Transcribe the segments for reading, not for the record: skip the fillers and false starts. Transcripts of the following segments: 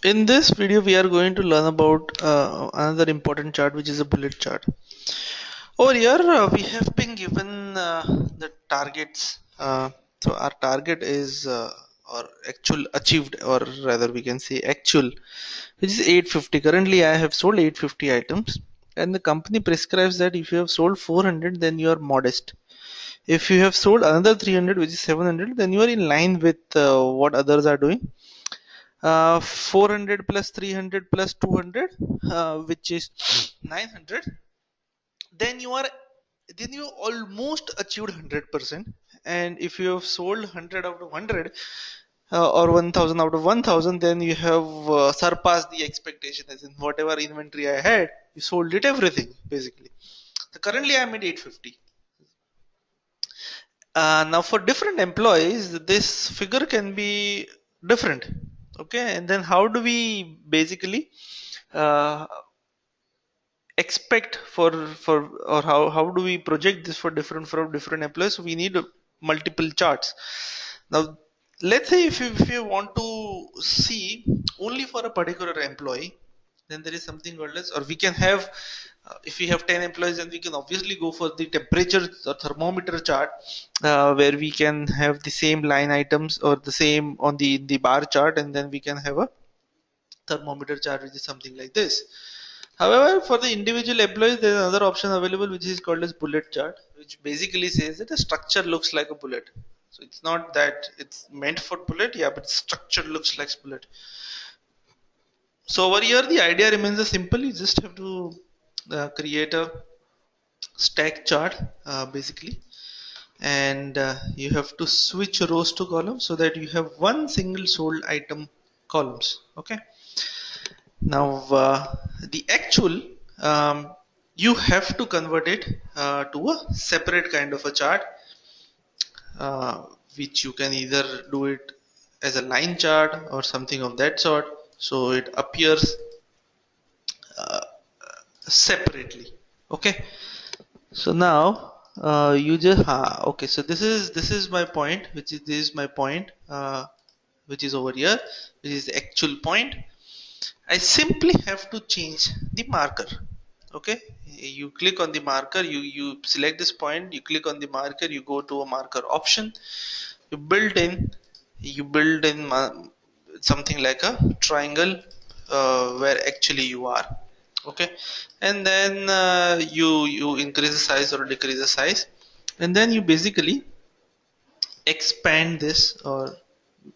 In this video, we are going to learn about another important chart, which is a bullet chart. Over here, we have been given the targets. So our target is or actual achieved, or rather, we can say actual, which is 850. Currently, I have sold 850 items, and the company prescribes that if you have sold 400, then you are modest. If you have sold another 300, which is 700, then you are in line with what others are doing. 400 plus 300 plus 200, which is 900. then you are then you almost achieved 100%. And if you have sold 100 out of 100, or 1000 out of 1000, then you have surpassed the expectation, as in whatever inventory I had, you sold it everything basically. So currently I'm at 850. Now for different employees this figure can be different. Okay, and then how do we basically uh, expect for or how do we project this for different employees? So we need multiple charts. Now let's say if you want to see only for a particular employee, then there is something called as, or we can have, if we have 10 employees, then we can obviously go for the temperature or thermometer chart, where we can have the same line items or the same on the bar chart, and then we can have a thermometer chart which is something like this. However, for the individual employees, there is another option available which is called as bullet chart, which basically says that the structure looks like a bullet. So it's not that it's meant for bullet, yeah, but structure looks like bullet. So over here, the idea remains as simple. You just have to create a stack chart, basically, and you have to switch rows to columns so that you have one single sold item columns. Okay. Now, the actual, you have to convert it to a separate kind of a chart, uh, which you can either do it as a line chart or something of that sort, so it appears uh, separately. Okay, so now you just okay. So this is my point, this is my point, which is over here, which is the actual point. I simply have to change the marker. Okay, you click on the marker, you select this point, you click on the marker, you go to a marker option, you build in something like a triangle, where actually you are. Okay, and then you increase the size or decrease the size, and then you basically expand this or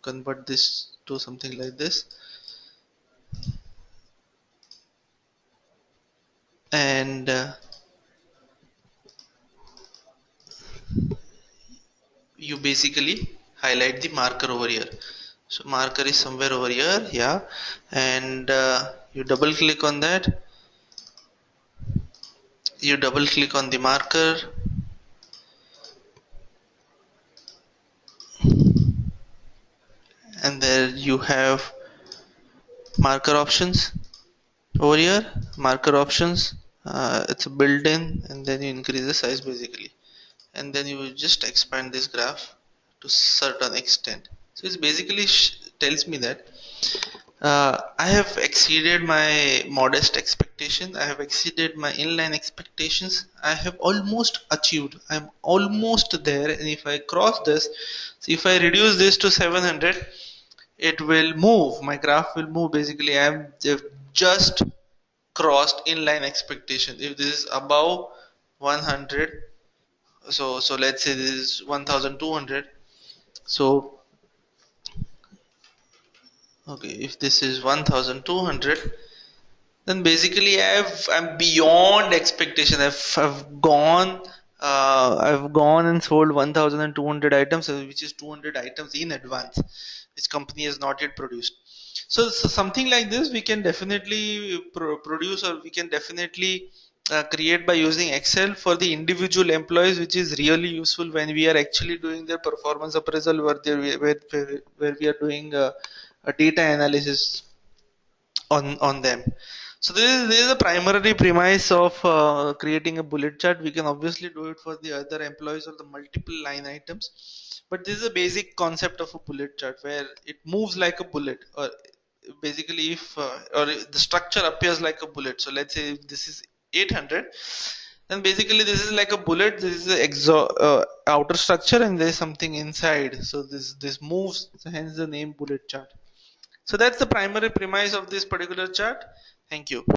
convert this to something like this, and you basically highlight the marker over here. So marker is somewhere over here, yeah, and you double click on that, you double click on the marker, and there you have marker options over here. Marker options, it's a built-in, and then you increase the size basically, and then you just expand this graph to certain extent. So it's basically tells me that I have exceeded my modest expectation. I have exceeded my inline expectations. I have almost achieved. I'm almost there. And if I cross this, so if I reduce this to 700, it will move. My graph will move. Basically, I'm just crossed inline expectation. If this is above 100, so let's say this is 1200. So okay, if this is 1200, then basically I'm beyond expectation. I've gone and sold 1200 items, which is 200 items in advance, which company has not yet produced. So something like this we can definitely produce, or we can definitely create by using Excel for the individual employees, which is really useful when we are actually doing their performance appraisal, where we are doing a data analysis on them. So this is a primary premise of creating a bullet chart. We can obviously do it for the other employees or the multiple line items, but this is a basic concept of a bullet chart where it moves like a bullet, or basically if or the structure appears like a bullet. So let's say if this is 800, then basically this is like a bullet. This is the outer structure, and there's something inside. So this moves. So hence the name bullet chart. So that's the primary premise of this particular chart. Thank you.